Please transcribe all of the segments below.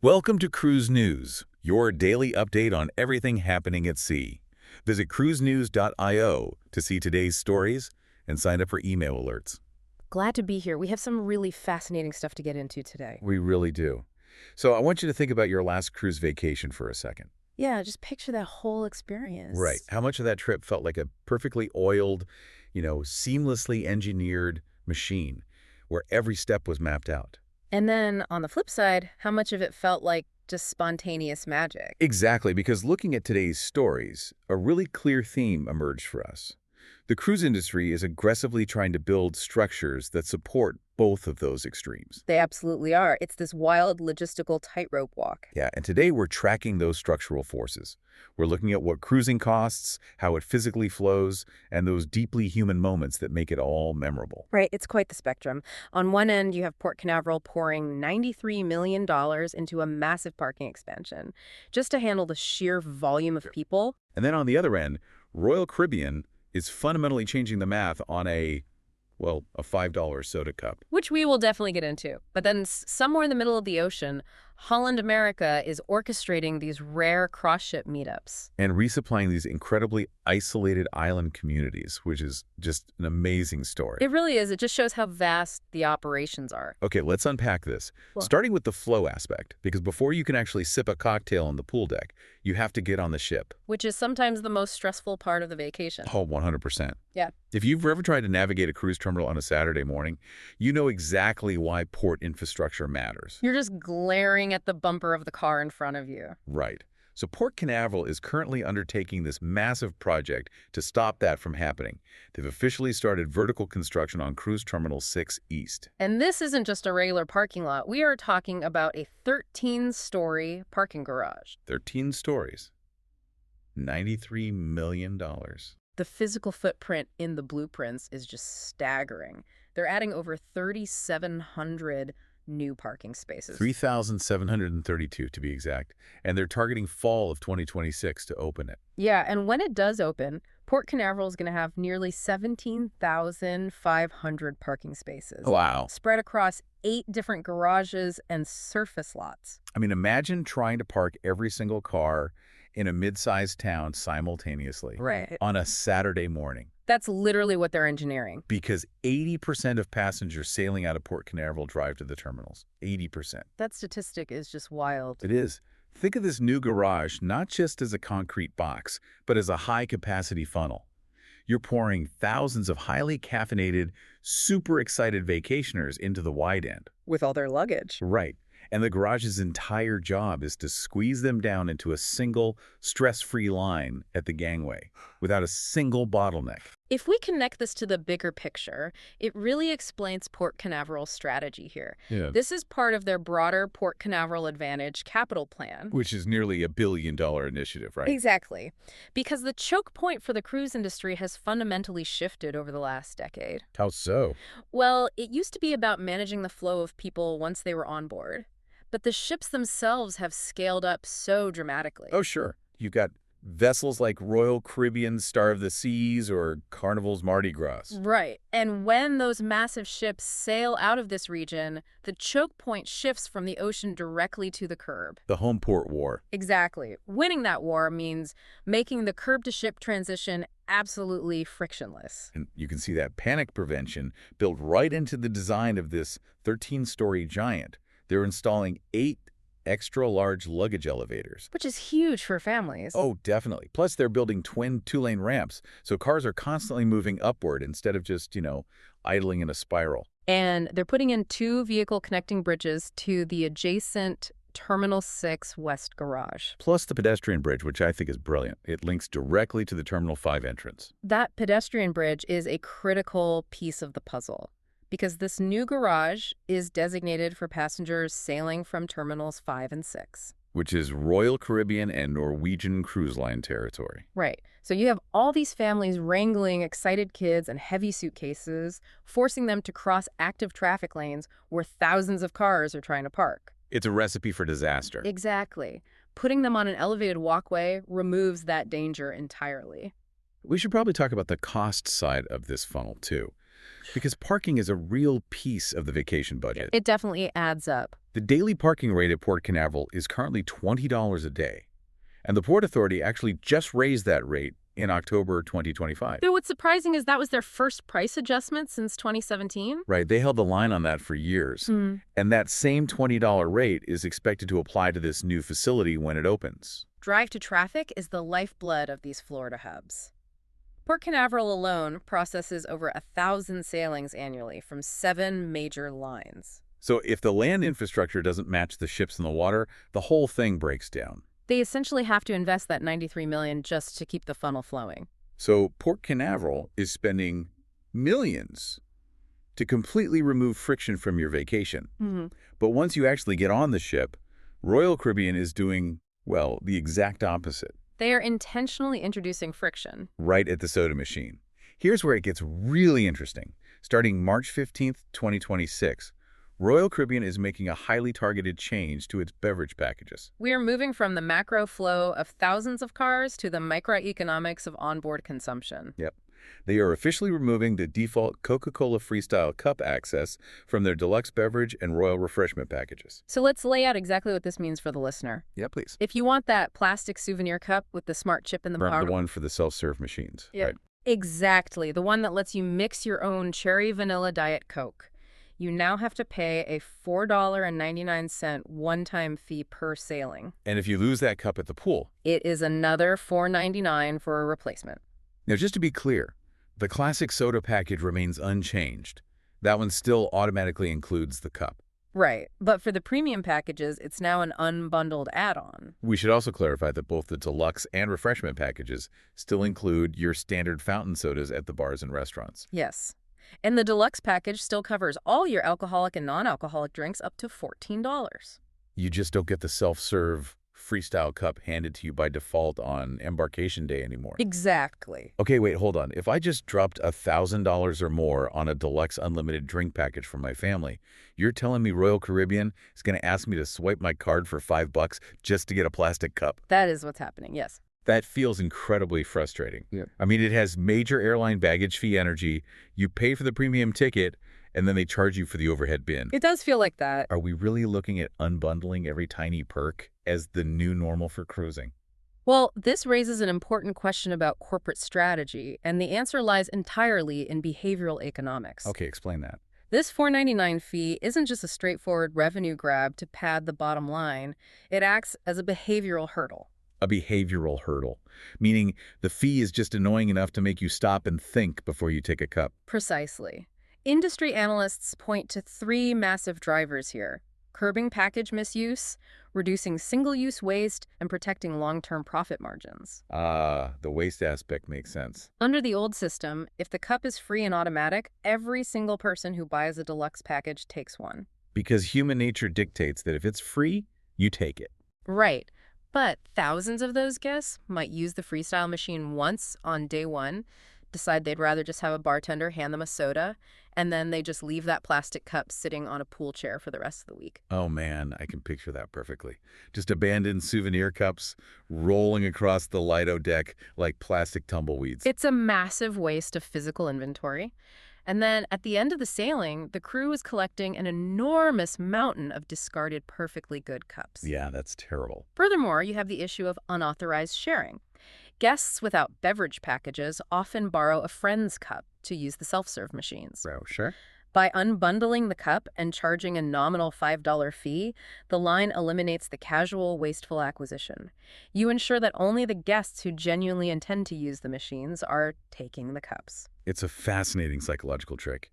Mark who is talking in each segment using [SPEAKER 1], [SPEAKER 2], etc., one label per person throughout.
[SPEAKER 1] Welcome to Cruise News, your daily update on everything happening at sea. Visit cruisenews.io to see today's stories and sign up for email alerts.
[SPEAKER 2] Glad to be here. We have some really fascinating stuff to get into today.
[SPEAKER 1] We really do. So I want you to think about your last cruise vacation for a second.
[SPEAKER 2] Yeah, just picture that whole experience.
[SPEAKER 1] Right. How much of that trip felt like a perfectly oiled, seamlessly engineered machine where every step was mapped out?
[SPEAKER 2] And then on the flip side, how much of it felt like just spontaneous magic?
[SPEAKER 1] Exactly, because looking at today's stories, a really clear theme emerged for us. The cruise industry is aggressively trying to build structures that support both of those extremes.
[SPEAKER 2] They absolutely are. It's this wild logistical tightrope walk.
[SPEAKER 1] Yeah, and today we're tracking those structural forces. We're looking at what cruising costs, how it physically flows, and those deeply human moments that make it all memorable.
[SPEAKER 2] Right, it's quite the spectrum. On one end, you have Port Canaveral pouring $93 million into a massive parking expansion just to handle the sheer volume of people.
[SPEAKER 1] And then on the other end, Royal Caribbean is fundamentally changing the math on a $5 soda cup.
[SPEAKER 2] Which we will definitely get into. But then somewhere in the middle of the ocean, Holland America is orchestrating these rare cross-ship meetups.
[SPEAKER 1] And resupplying these incredibly isolated island communities, which is just an amazing story.
[SPEAKER 2] It really is. It just shows how vast the operations are.
[SPEAKER 1] Okay, let's unpack this.
[SPEAKER 2] Well,
[SPEAKER 1] starting with the flow aspect, because before you can actually sip a cocktail on the pool deck, you have to get on the ship.
[SPEAKER 2] which is sometimes the most stressful part of the vacation.
[SPEAKER 1] Oh, 100%.
[SPEAKER 2] Yeah.
[SPEAKER 1] If you've ever tried to navigate a cruise terminal on a Saturday morning, you know exactly why port infrastructure matters.
[SPEAKER 2] You're just glaring at the bumper of the car in front of you.
[SPEAKER 1] Right. So Port Canaveral is currently undertaking this massive project to stop that from happening. They've officially started vertical construction on Cruise Terminal 6 East.
[SPEAKER 2] And this isn't just a regular parking lot. We are talking about a 13-story parking garage.
[SPEAKER 1] 13 stories. $93 million.
[SPEAKER 2] The physical footprint in the blueprints is just staggering. They're adding over 3,700 new parking spaces.
[SPEAKER 1] 3,732 to be exact. And they're targeting fall of 2026 to open it.
[SPEAKER 2] Yeah, and when it does open, Port Canaveral is going to have nearly 17,500 parking spaces.
[SPEAKER 1] Wow.
[SPEAKER 2] Spread across 8 different garages and surface lots.
[SPEAKER 1] I mean, imagine trying to park every single car in a mid-sized town simultaneously.
[SPEAKER 2] Right.
[SPEAKER 1] On a Saturday morning.
[SPEAKER 2] That's literally what they're engineering.
[SPEAKER 1] Because 80% of passengers sailing out of Port Canaveral drive to the terminals. 80%.
[SPEAKER 2] That statistic is just wild.
[SPEAKER 1] It is. Think of this new garage not just as a concrete box, but as a high-capacity funnel. You're pouring thousands of highly caffeinated, super excited vacationers into the wide end.
[SPEAKER 2] With all their luggage.
[SPEAKER 1] Right. And the garage's entire job is to squeeze them down into a single, stress-free line at the gangway, without a single bottleneck.
[SPEAKER 2] If we connect this to the bigger picture, it really explains Port Canaveral's strategy here.
[SPEAKER 1] Yeah.
[SPEAKER 2] This is part of their broader Port Canaveral Advantage capital plan.
[SPEAKER 1] Which is nearly a billion-dollar initiative, right?
[SPEAKER 2] Exactly. Because the choke point for the cruise industry has fundamentally shifted over the last decade.
[SPEAKER 1] How so?
[SPEAKER 2] Well, it used to be about managing the flow of people once they were on board. But the ships themselves have scaled up so dramatically.
[SPEAKER 1] Oh, sure. You've got vessels like Royal Caribbean's Star of the Seas or Carnival's Mardi Gras.
[SPEAKER 2] Right. And when those massive ships sail out of this region, the choke point shifts from the ocean directly to the curb.
[SPEAKER 1] The home port war.
[SPEAKER 2] Exactly. Winning that war means making the curb-to-ship transition absolutely frictionless.
[SPEAKER 1] And you can see that panic prevention built right into the design of this 13-story giant. They're installing 8 extra-large luggage elevators.
[SPEAKER 2] Which is huge for families.
[SPEAKER 1] Oh, definitely. Plus, they're building twin 2-lane ramps, so cars are constantly moving upward instead of just, idling in a spiral.
[SPEAKER 2] And they're putting in 2 vehicle connecting bridges to the adjacent Terminal 6 West Garage.
[SPEAKER 1] Plus the pedestrian bridge, which I think is brilliant. It links directly to the Terminal 5 entrance.
[SPEAKER 2] That pedestrian bridge is a critical piece of the puzzle, because this new garage is designated for passengers sailing from Terminals 5 and 6.
[SPEAKER 1] Which is Royal Caribbean and Norwegian Cruise Line territory.
[SPEAKER 2] Right. So you have all these families wrangling excited kids and heavy suitcases, forcing them to cross active traffic lanes where thousands of cars are trying to park.
[SPEAKER 1] It's a recipe for disaster.
[SPEAKER 2] Exactly. Putting them on an elevated walkway removes that danger entirely.
[SPEAKER 1] We should probably talk about the cost side of this funnel, too. because parking is a real piece of the vacation budget.
[SPEAKER 2] It definitely adds up.
[SPEAKER 1] The daily parking rate at Port Canaveral is currently $20 a day, and the Port Authority actually just raised that rate in October 2025.
[SPEAKER 2] Though what's surprising is that was their first price adjustment since 2017.
[SPEAKER 1] Right, they held the line on that for years, and that same $20 rate is expected to apply to this new facility when it opens.
[SPEAKER 2] Drive to traffic is the lifeblood of these Florida hubs. Port Canaveral alone processes over 1,000 sailings annually from 7 major lines.
[SPEAKER 1] So if the land infrastructure doesn't match the ships in the water, the whole thing breaks down.
[SPEAKER 2] They essentially have to invest that $93 million just to keep the funnel flowing.
[SPEAKER 1] So Port Canaveral is spending millions to completely remove friction from your vacation. But once you actually get on the ship, Royal Caribbean is doing, well, the exact opposite.
[SPEAKER 2] They are intentionally introducing friction.
[SPEAKER 1] Right at the soda machine. Here's where it gets really interesting. Starting March 15th, 2026, Royal Caribbean is making a highly targeted change to its beverage packages.
[SPEAKER 2] We are moving from the macro flow of thousands of cars to the microeconomics of onboard consumption.
[SPEAKER 1] Yep. They are officially removing the default Coca-Cola Freestyle cup access from their deluxe beverage and royal refreshment packages.
[SPEAKER 2] So let's lay out exactly what this means for the listener.
[SPEAKER 1] Yeah, please.
[SPEAKER 2] If you want that plastic souvenir cup with the smart chip in the bottom.
[SPEAKER 1] The one for the self-serve machines.
[SPEAKER 2] Yeah.
[SPEAKER 1] Right.
[SPEAKER 2] Exactly. The one that lets you mix your own cherry vanilla Diet Coke. You now have to pay a $4.99 one-time fee per sailing.
[SPEAKER 1] And if you lose that cup at the pool,
[SPEAKER 2] it is another $4.99 for a replacement.
[SPEAKER 1] Now, just to be clear, the classic soda package remains unchanged. That one still automatically includes the cup.
[SPEAKER 2] Right. But for the premium packages, it's now an unbundled add-on.
[SPEAKER 1] We should also clarify that both the deluxe and refreshment packages still include your standard fountain sodas at the bars and restaurants.
[SPEAKER 2] Yes. And the deluxe package still covers all your alcoholic and non-alcoholic drinks up to $14.
[SPEAKER 1] You just don't get the self-serve Freestyle cup handed to you by default on embarkation day anymore.
[SPEAKER 2] Exactly.
[SPEAKER 1] Okay, wait, hold on. If I just dropped $1,000 or more on a deluxe unlimited drink package for my family, you're telling me Royal Caribbean is going to ask me to swipe my card for $5 just to get a plastic cup?
[SPEAKER 2] That is what's happening, yes.
[SPEAKER 1] That feels incredibly frustrating.
[SPEAKER 3] Yep.
[SPEAKER 1] I mean, it has major airline baggage fee energy. You pay for the premium ticket, and then they charge you for the overhead bin.
[SPEAKER 2] It does feel like that.
[SPEAKER 1] Are we really looking at unbundling every tiny perk as the new normal for cruising?
[SPEAKER 2] Well, this raises an important question about corporate strategy, and the answer lies entirely in behavioral economics.
[SPEAKER 1] Okay, explain that.
[SPEAKER 2] This $4.99 fee isn't just a straightforward revenue grab to pad the bottom line. It acts as a behavioral hurdle.
[SPEAKER 1] A behavioral hurdle, meaning the fee is just annoying enough to make you stop and think before you take a cup.
[SPEAKER 2] Precisely. Industry analysts point to 3 massive drivers here: curbing package misuse, reducing single-use waste, and protecting long-term profit margins.
[SPEAKER 1] The waste aspect makes sense.
[SPEAKER 2] Under the old system, if the cup is free and automatic, every single person who buys a deluxe package takes one.
[SPEAKER 1] Because human nature dictates that if it's free, you take it.
[SPEAKER 2] Right. But thousands of those guests might use the Freestyle machine once on day one, decide they'd rather just have a bartender hand them a soda, and then they just leave that plastic cup sitting on a pool chair for the rest of the week.
[SPEAKER 1] Oh man, I can picture that perfectly. Just abandoned souvenir cups rolling across the Lido deck like plastic tumbleweeds.
[SPEAKER 2] It's a massive waste of physical inventory. And then at the end of the sailing, the crew is collecting an enormous mountain of discarded perfectly good cups.
[SPEAKER 1] Yeah, that's terrible.
[SPEAKER 2] Furthermore, you have the issue of unauthorized sharing. Guests without beverage packages often borrow a friend's cup to use the self-serve machines.
[SPEAKER 3] Oh, sure.
[SPEAKER 2] By unbundling the cup and charging a nominal $5 fee, the line eliminates the casual, wasteful acquisition. You ensure that only the guests who genuinely intend to use the machines are taking the cups.
[SPEAKER 1] It's a fascinating psychological trick.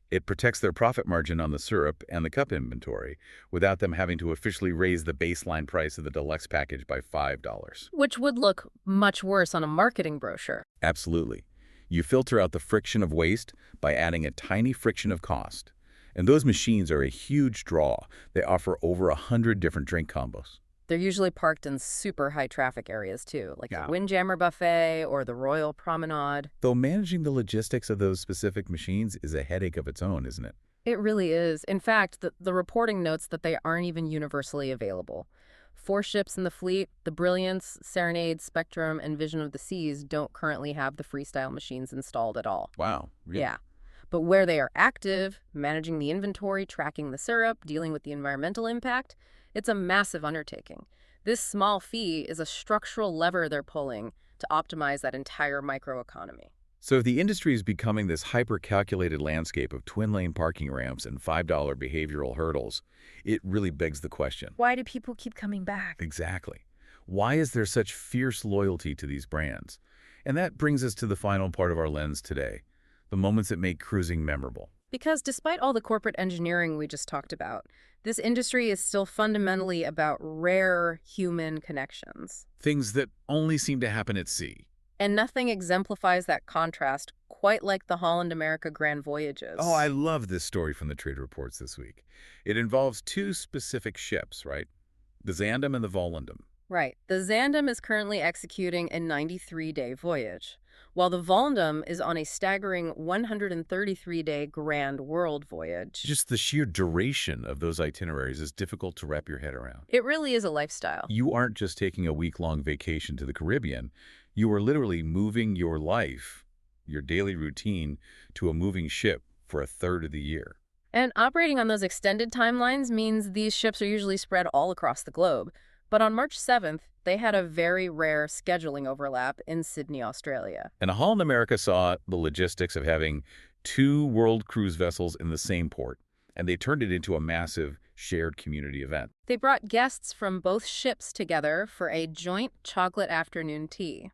[SPEAKER 1] It protects their profit margin on the syrup and the cup inventory without them having to officially raise the baseline price of the deluxe package by $5.
[SPEAKER 2] Which would look much worse on a marketing brochure.
[SPEAKER 1] Absolutely. You filter out the friction of waste by adding a tiny friction of cost. And those machines are a huge draw. They offer over 100 different drink combos.
[SPEAKER 2] They're usually parked in super high traffic areas too, like
[SPEAKER 3] Yeah.
[SPEAKER 2] the Windjammer Buffet or the Royal Promenade.
[SPEAKER 1] Though managing the logistics of those specific machines is a headache of its own, isn't it?
[SPEAKER 2] It really is. In fact, the reporting notes that they aren't even universally available. 4 ships in the fleet, the Brilliance, Serenade, Spectrum, and Vision of the Seas don't currently have the Freestyle machines installed at all.
[SPEAKER 1] Wow. Really?
[SPEAKER 2] Yeah. But where they are active, managing the inventory, tracking the syrup, dealing with the environmental impact, it's a massive undertaking. This small fee is a structural lever they're pulling to optimize that entire microeconomy.
[SPEAKER 1] So if the industry is becoming this hyper-calculated landscape of twin-lane parking ramps and $5 behavioral hurdles, it really begs the question.
[SPEAKER 2] Why do people keep coming back?
[SPEAKER 1] Exactly. Why is there such fierce loyalty to these brands? And that brings us to the final part of our lens today, the moments that make cruising memorable.
[SPEAKER 2] Because despite all the corporate engineering we just talked about, this industry is still fundamentally about rare human connections.
[SPEAKER 1] Things that only seem to happen at sea.
[SPEAKER 2] And nothing exemplifies that contrast quite like the Holland America Grand Voyages.
[SPEAKER 1] Oh, I love this story from the trade reports this week. It involves two specific ships, right? The Zaandam and the Volendam.
[SPEAKER 2] Right. The Zaandam is currently executing a 93-day voyage, while the Volendam is on a staggering 133-day Grand World Voyage.
[SPEAKER 1] Just the sheer duration of those itineraries is difficult to wrap your head around.
[SPEAKER 2] It really is a lifestyle.
[SPEAKER 1] You aren't just taking a week-long vacation to the Caribbean. You are literally moving your life, your daily routine, to a moving ship for a third of the year.
[SPEAKER 2] And operating on those extended timelines means these ships are usually spread all across the globe. But on March 7th, they had a very rare scheduling overlap in Sydney, Australia.
[SPEAKER 1] And Holland America saw the logistics of having two world cruise vessels in the same port, and they turned it into a massive shared community event.
[SPEAKER 2] They brought guests from both ships together for a joint chocolate afternoon tea,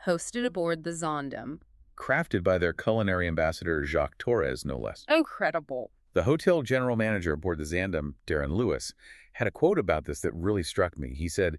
[SPEAKER 2] hosted aboard the Zaandam.
[SPEAKER 1] Crafted by their culinary ambassador, Jacques Torres, no less.
[SPEAKER 2] Incredible.
[SPEAKER 1] The hotel general manager aboard the Zaandam, Darren Lewis, had a quote about this that really struck me. He said,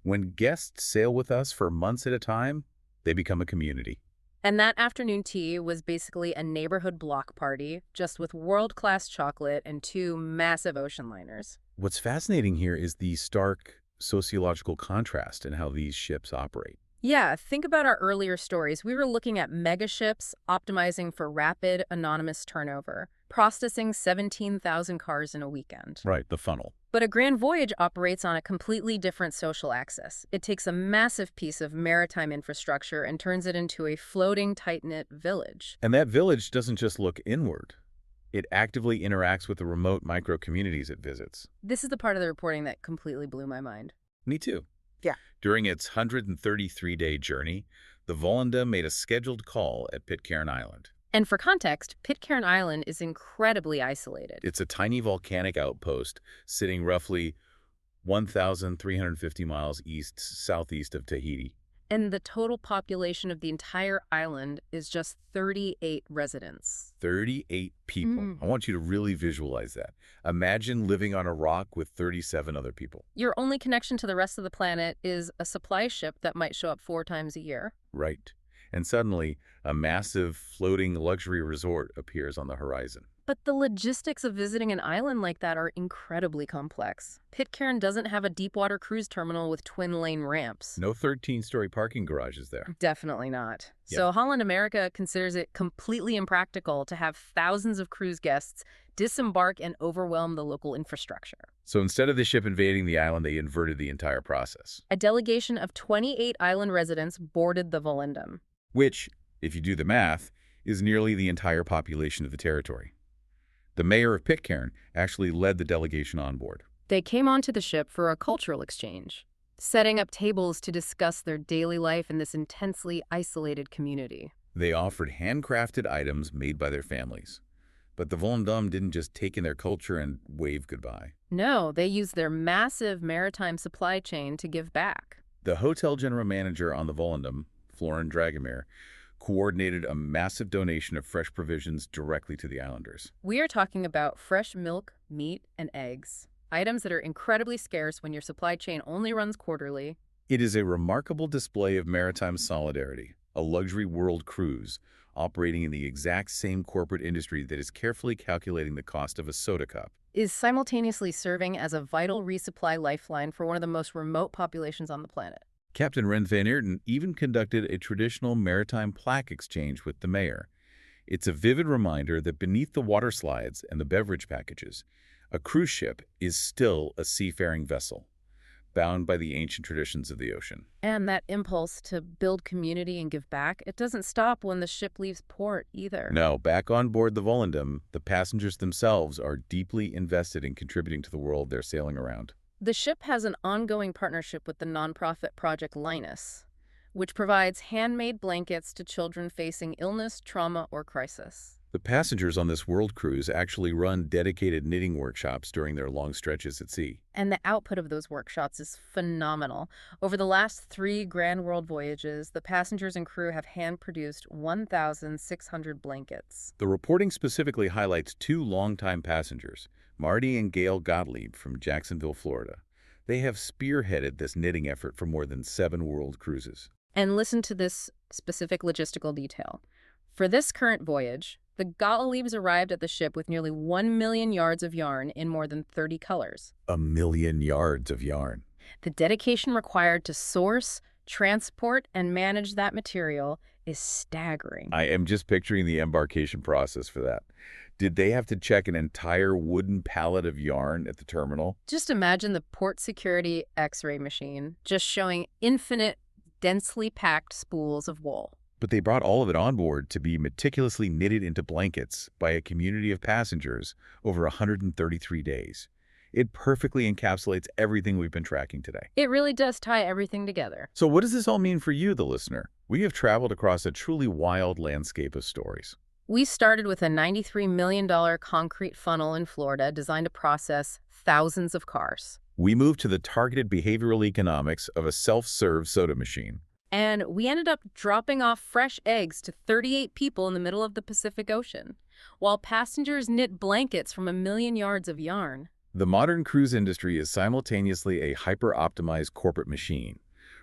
[SPEAKER 1] "When guests sail with us for months at a time, they become a community."
[SPEAKER 2] And that afternoon tea was basically a neighborhood block party, just with world-class chocolate and two massive ocean liners.
[SPEAKER 1] What's fascinating here is the stark sociological contrast in how these ships operate.
[SPEAKER 2] Yeah, think about our earlier stories. We were looking at megaships optimizing for rapid, anonymous turnover, processing 17,000 cars in a weekend.
[SPEAKER 1] Right, the funnel.
[SPEAKER 2] But a Grand Voyage operates on a completely different social axis. It takes a massive piece of maritime infrastructure and turns it into a floating, tight-knit village.
[SPEAKER 1] And that village doesn't just look inward. It actively interacts with the remote micro-communities it visits.
[SPEAKER 2] This is the part of the reporting that completely blew my mind.
[SPEAKER 1] Me too.
[SPEAKER 2] Yeah.
[SPEAKER 1] During its 133-day journey, the Volendam made a scheduled call at Pitcairn Island.
[SPEAKER 2] And for context, Pitcairn Island is incredibly isolated.
[SPEAKER 1] It's a tiny volcanic outpost sitting roughly 1,350 miles southeast of Tahiti.
[SPEAKER 2] And the total population of the entire island is just 38 residents.
[SPEAKER 1] 38 people. I want you to really visualize that. Imagine living on a rock with 37 other people.
[SPEAKER 2] Your only connection to the rest of the planet is a supply ship that might show up 4 times a year.
[SPEAKER 1] Right. And suddenly, a massive floating luxury resort appears on the horizon.
[SPEAKER 2] But the logistics of visiting an island like that are incredibly complex. Pitcairn doesn't have a deepwater cruise terminal with twin-lane ramps.
[SPEAKER 1] No 13-story parking garages there.
[SPEAKER 2] Definitely not.
[SPEAKER 1] Yep.
[SPEAKER 2] So Holland America considers it completely impractical to have thousands of cruise guests disembark and overwhelm the local infrastructure.
[SPEAKER 1] So instead of the ship invading the island, they inverted the entire process.
[SPEAKER 2] A delegation of 28 island residents boarded the Volendam.
[SPEAKER 1] Which, if you do the math, is nearly the entire population of the territory. The mayor of Pitcairn actually led the delegation on board.
[SPEAKER 2] They came onto the ship for a cultural exchange, setting up tables to discuss their daily life in this intensely isolated community.
[SPEAKER 1] They offered handcrafted items made by their families. But the Volendam didn't just take in their culture and wave goodbye.
[SPEAKER 2] No, they used their massive maritime supply chain to give back.
[SPEAKER 1] The hotel general manager on the Volendam, Florin Dragomir, coordinated a massive donation of fresh provisions directly to the islanders.
[SPEAKER 2] We are talking about fresh milk, meat, and eggs, items that are incredibly scarce when your supply chain only runs quarterly.
[SPEAKER 1] It is a remarkable display of maritime solidarity, a luxury world cruise operating in the exact same corporate industry that is carefully calculating the cost of a soda cup.
[SPEAKER 2] Is simultaneously serving as a vital resupply lifeline for one of the most remote populations on the planet.
[SPEAKER 1] Captain Ren van Eerten even conducted a traditional maritime plaque exchange with the mayor. It's a vivid reminder that beneath the water slides and the beverage packages, a cruise ship is still a seafaring vessel. bound by the ancient traditions of the ocean.
[SPEAKER 2] And that impulse to build community and give back, it doesn't stop when the ship leaves port either.
[SPEAKER 1] No, back on board the Volendam, the passengers themselves are deeply invested in contributing to the world they're sailing around.
[SPEAKER 2] The ship has an ongoing partnership with the nonprofit Project Linus, which provides handmade blankets to children facing illness, trauma, or crisis.
[SPEAKER 1] The passengers on this world cruise actually run dedicated knitting workshops during their long stretches at sea.
[SPEAKER 2] And the output of those workshops is phenomenal. Over the last 3 grand world voyages, the passengers and crew have hand-produced 1,600 blankets.
[SPEAKER 1] The reporting specifically highlights 2 longtime passengers, Marty and Gail Gottlieb from Jacksonville, Florida. They have spearheaded this knitting effort for more than 7 world cruises.
[SPEAKER 2] And listen to this specific logistical detail. For this current voyage, the Gottliebs arrived at the ship with nearly 1 million yards of yarn in more than 30 colors.
[SPEAKER 1] 1 million yards of yarn.
[SPEAKER 2] The dedication required to source, transport, and manage that material is staggering.
[SPEAKER 1] I am just picturing the embarkation process for that. Did they have to check an entire wooden pallet of yarn at the terminal?
[SPEAKER 2] Just imagine the port security X-ray machine just showing infinite, densely packed spools of wool.
[SPEAKER 1] But they brought all of it on board to be meticulously knitted into blankets by a community of passengers over 133 days. It perfectly encapsulates everything we've been tracking today.
[SPEAKER 2] It really does tie everything together.
[SPEAKER 1] So what does this all mean for you, the listener? We have traveled across a truly wild landscape of stories.
[SPEAKER 2] We started with a $93 million concrete funnel in Florida designed to process thousands of cars.
[SPEAKER 1] We moved to the targeted behavioral economics of a self-serve soda machine.
[SPEAKER 2] And we ended up dropping off fresh eggs to 38 people in the middle of the Pacific Ocean, while passengers knit blankets from 1 million yards of yarn.
[SPEAKER 1] The modern cruise industry is simultaneously a hyper-optimized corporate machine,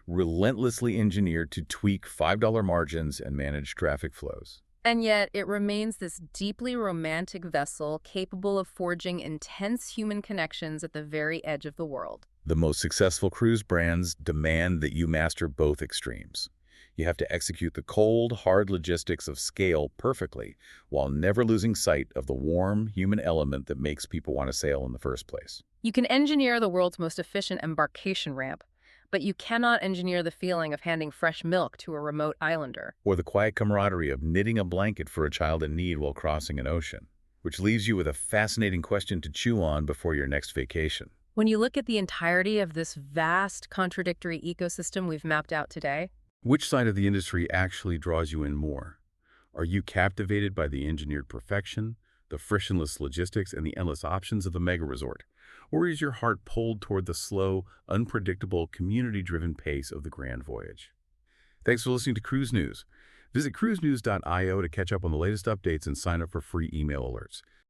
[SPEAKER 1] relentlessly engineered to tweak $5 margins and manage traffic flows.
[SPEAKER 2] And yet, it remains this deeply romantic vessel capable of forging intense human connections at the very edge of the world.
[SPEAKER 1] The most successful cruise brands demand that you master both extremes. You have to execute the cold, hard logistics of scale perfectly while never losing sight of the warm, human element that makes people want to sail in the first place.
[SPEAKER 2] You can engineer the world's most efficient embarkation ramp, but you cannot engineer the feeling of handing fresh milk to a remote islander.
[SPEAKER 1] Or the quiet camaraderie of knitting a blanket for a child in need while crossing an ocean, which leaves you with a fascinating question to chew on before your next vacation.
[SPEAKER 2] When you look at the entirety of this vast, contradictory ecosystem we've mapped out today,
[SPEAKER 1] which side of the industry actually draws you in more? Are you captivated by the engineered perfection, the frictionless logistics, and the endless options of the mega resort? Or is your heart pulled toward the slow, unpredictable, community-driven pace of the grand voyage? Thanks for listening to Cruise News. Visit cruisenews.io to catch up on the latest updates and sign up for free email alerts.